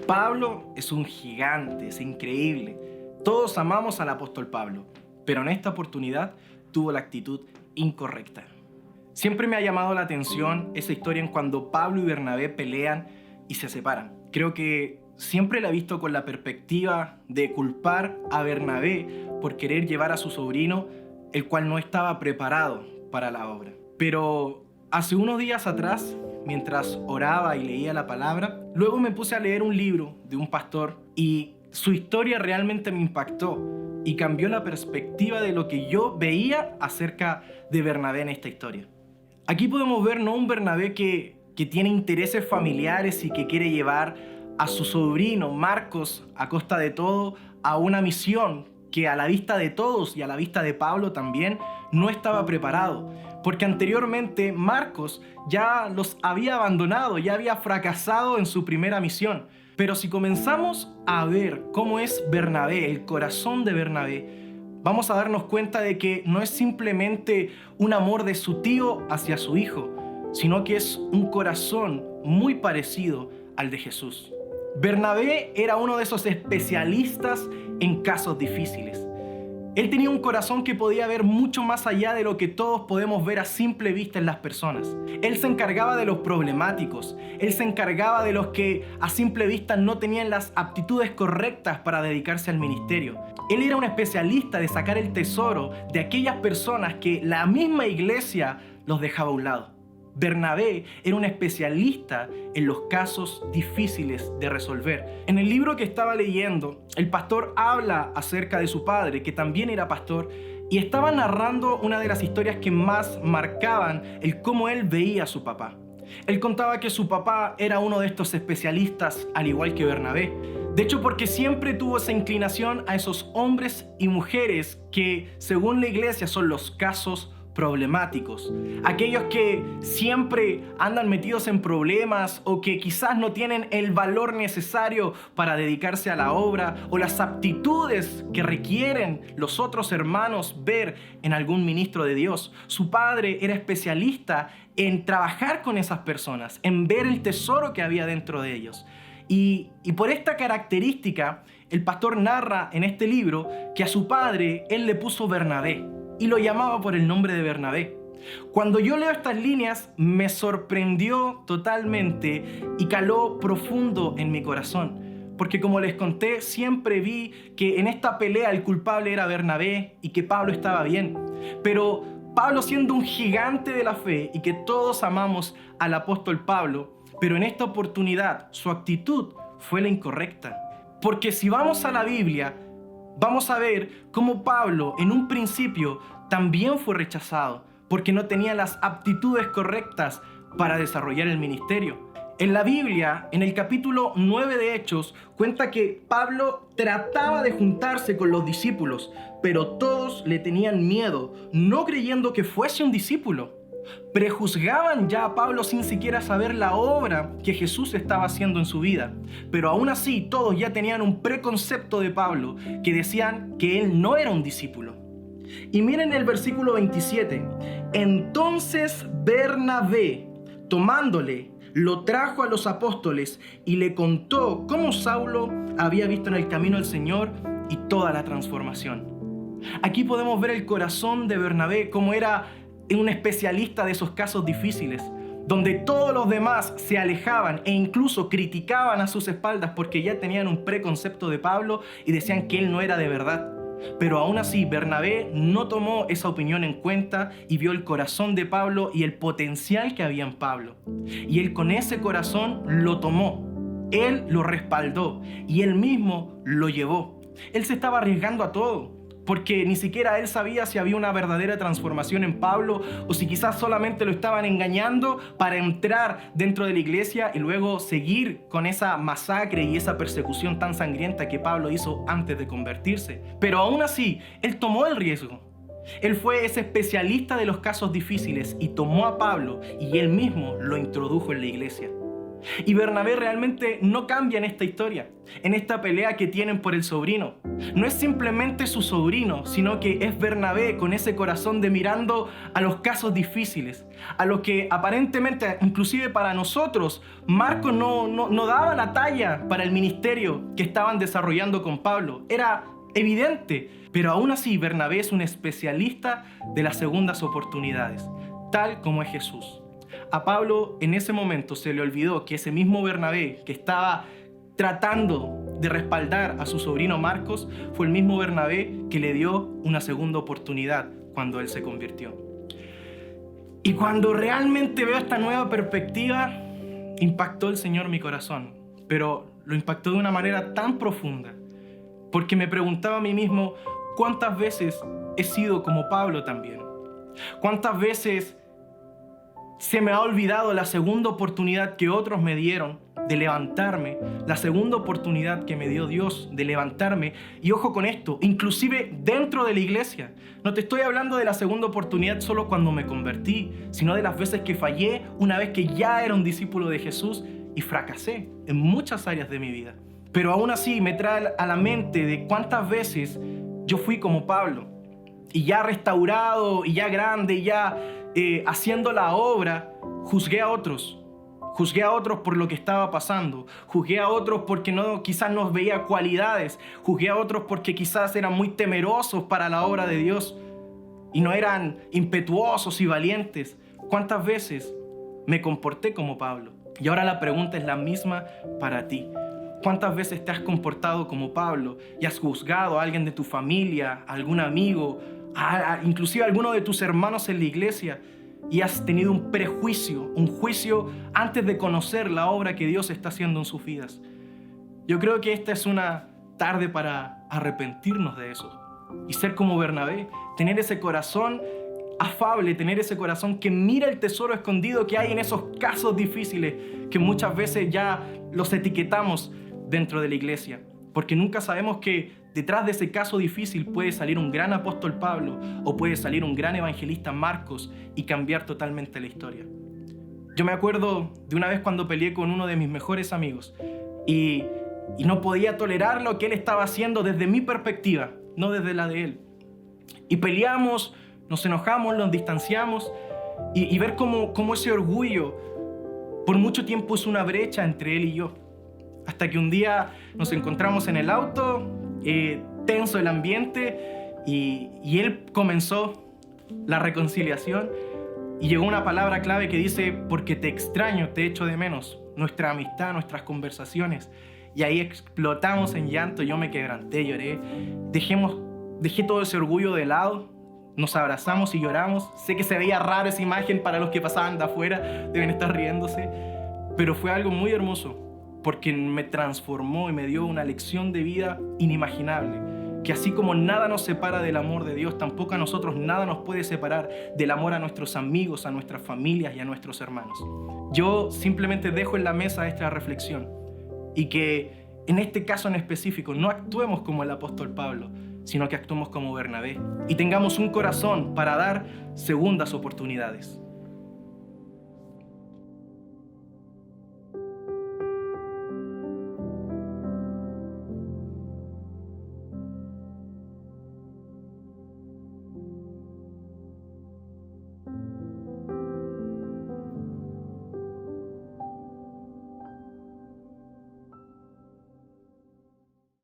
Pablo es un gigante, es increíble. Todos amamos al apóstol Pablo, pero en esta oportunidad tuvo la actitud incorrecta. Siempre me ha llamado la atención esa historia en cuando Pablo y Bernabé pelean y se separan. Creo que siempre la he visto con la perspectiva de culpar a Bernabé por querer llevar a su sobrino, el cual no estaba preparado para la obra. Pero hace unos días atrás, mientras oraba y leía la palabra, luego me puse a leer un libro de un pastor y su historia realmente me impactó y cambió la perspectiva de lo que yo veía acerca de Bernabé en esta historia. Aquí podemos ver no un Bernabé que tiene intereses familiares y que quiere llevar a su sobrino Marcos a costa de todo a una misión que a la vista de todos y a la vista de Pablo también no estaba preparado, porque anteriormente Marcos ya los había abandonado, ya había fracasado en su primera misión. Pero si comenzamos a ver cómo es Bernabé, el corazón de Bernabé, vamos a darnos cuenta de que no es simplemente un amor de su tío hacia su hijo, sino que es un corazón muy parecido al de Jesús. Bernabé era uno de esos especialistas en casos difíciles. Él tenía un corazón que podía ver mucho más allá de lo que todos podemos ver a simple vista en las personas. Él se encargaba de los problemáticos. Él se encargaba de los que a simple vista no tenían las aptitudes correctas para dedicarse al ministerio. Él era un especialista de sacar el tesoro de aquellas personas que la misma iglesia los dejaba a un lado. Bernabé era un especialista en los casos difíciles de resolver. En el libro que estaba leyendo, el pastor habla acerca de su padre, que también era pastor, y estaba narrando una de las historias que más marcaban el cómo él veía a su papá. Él contaba que su papá era uno de estos especialistas, al igual que Bernabé. De hecho, porque siempre tuvo esa inclinación a esos hombres y mujeres que, según la iglesia, son los casos problemáticos, aquellos que siempre andan metidos en problemas o que quizás no tienen el valor necesario para dedicarse a la obra o las aptitudes que requieren los otros hermanos ver en algún ministro de Dios. Su padre era especialista en trabajar con esas personas, en ver el tesoro que había dentro de ellos. Y por esta característica, el pastor narra en este libro que a su padre él le puso Bernabé y lo llamaba por el nombre de Bernabé. Cuando yo leo estas líneas, me sorprendió totalmente y caló profundo en mi corazón. Porque como les conté, siempre vi que en esta pelea el culpable era Bernabé y que Pablo estaba bien. Pero Pablo, siendo un gigante de la fe y que todos amamos al apóstol Pablo, pero en esta oportunidad su actitud fue la incorrecta. Porque si vamos a la Biblia, vamos a ver cómo Pablo en un principio también fue rechazado porque no tenía las aptitudes correctas para desarrollar el ministerio. En la Biblia, en el capítulo 9 de Hechos, cuenta que Pablo trataba de juntarse con los discípulos, pero todos le tenían miedo, no creyendo que fuese un discípulo. Prejuzgaban ya a Pablo sin siquiera saber la obra que Jesús estaba haciendo en su vida. Pero aún así todos ya tenían un preconcepto de Pablo que decían que él no era un discípulo. Y miren el versículo 27. Entonces Bernabé, tomándole, lo trajo a los apóstoles y le contó cómo Saulo había visto en el camino al Señor y toda la transformación. Aquí podemos ver el corazón de Bernabé, cómo era un especialista de esos casos difíciles, donde todos los demás se alejaban e incluso criticaban a sus espaldas porque ya tenían un preconcepto de Pablo y decían que él no era de verdad. Pero aún así, Bernabé no tomó esa opinión en cuenta y vio el corazón de Pablo y el potencial que había en Pablo. Y él con ese corazón lo tomó, él lo respaldó y él mismo lo llevó. Él se estaba arriesgando a todo, porque ni siquiera él sabía si había una verdadera transformación en Pablo o si quizás solamente lo estaban engañando para entrar dentro de la iglesia y luego seguir con esa masacre y esa persecución tan sangrienta que Pablo hizo antes de convertirse. Pero aún así, él tomó el riesgo. Él fue ese especialista de los casos difíciles y tomó a Pablo y él mismo lo introdujo en la iglesia. Y Bernabé realmente no cambia en esta historia, en esta pelea que tienen por el sobrino. No es simplemente su sobrino, sino que es Bernabé con ese corazón de mirando a los casos difíciles, a los que aparentemente, inclusive para nosotros, Marcos no daba la talla para el ministerio que estaban desarrollando con Pablo. Era evidente, pero aún así Bernabé es un especialista de las segundas oportunidades, tal como es Jesús. A Pablo en ese momento se le olvidó que ese mismo Bernabé que estaba tratando de respaldar a su sobrino Marcos fue el mismo Bernabé que le dio una segunda oportunidad cuando él se convirtió. Y cuando realmente veo esta nueva perspectiva, impactó el Señor mi corazón, pero lo impactó de una manera tan profunda, porque me preguntaba a mí mismo, ¿cuántas veces he sido como Pablo también? ¿Cuántas veces se me ha olvidado la segunda oportunidad que otros me dieron de levantarme, la segunda oportunidad que me dio Dios de levantarme? Y ojo con esto, inclusive dentro de la iglesia. No te estoy hablando de la segunda oportunidad solo cuando me convertí, sino de las veces que fallé una vez que ya era un discípulo de Jesús y fracasé en muchas áreas de mi vida. Pero aún así me trae a la mente de cuántas veces yo fui como Pablo y ya restaurado y ya grande y ya haciendo la obra, juzgué a otros por lo que estaba pasando, juzgué a otros porque quizás no veía cualidades, juzgué a otros porque quizás eran muy temerosos para la obra de Dios y no eran impetuosos y valientes. ¿Cuántas veces me comporté como Pablo? Y ahora la pregunta es la misma para ti. ¿Cuántas veces te has comportado como Pablo y has juzgado a alguien de tu familia, a algún amigo, inclusive a alguno de tus hermanos en la iglesia, y has tenido un prejuicio, un juicio antes de conocer la obra que Dios está haciendo en sus vidas? Yo creo que esta es una tarde para arrepentirnos de eso y ser como Bernabé, tener ese corazón afable, tener ese corazón que mira el tesoro escondido que hay en esos casos difíciles que muchas veces ya los etiquetamos dentro de la iglesia, porque nunca sabemos que detrás de ese caso difícil puede salir un gran apóstol Pablo o puede salir un gran evangelista Marcos y cambiar totalmente la historia. Yo me acuerdo de una vez cuando peleé con uno de mis mejores amigos y no podía tolerar lo que él estaba haciendo desde mi perspectiva, no desde la de él. Y peleamos, nos enojamos, nos distanciamos y ver cómo ese orgullo por mucho tiempo es una brecha entre él y yo. Hasta que un día nos encontramos en el auto, tenso el ambiente, y él comenzó la reconciliación y llegó una palabra clave que dice: porque te extraño, te echo de menos. Nuestra amistad, nuestras conversaciones. Y ahí explotamos en llanto, yo me quebranté, lloré. Dejé todo ese orgullo de lado, nos abrazamos y lloramos. Sé que se veía raro esa imagen para los que pasaban de afuera, deben estar riéndose, pero fue algo muy hermoso, porque me transformó y me dio una lección de vida inimaginable, que así como nada nos separa del amor de Dios, tampoco a nosotros nada nos puede separar del amor a nuestros amigos, a nuestras familias y a nuestros hermanos. Yo simplemente dejo en la mesa esta reflexión, y que en este caso en específico no actuemos como el apóstol Pablo, sino que actuemos como Bernabé y tengamos un corazón para dar segundas oportunidades.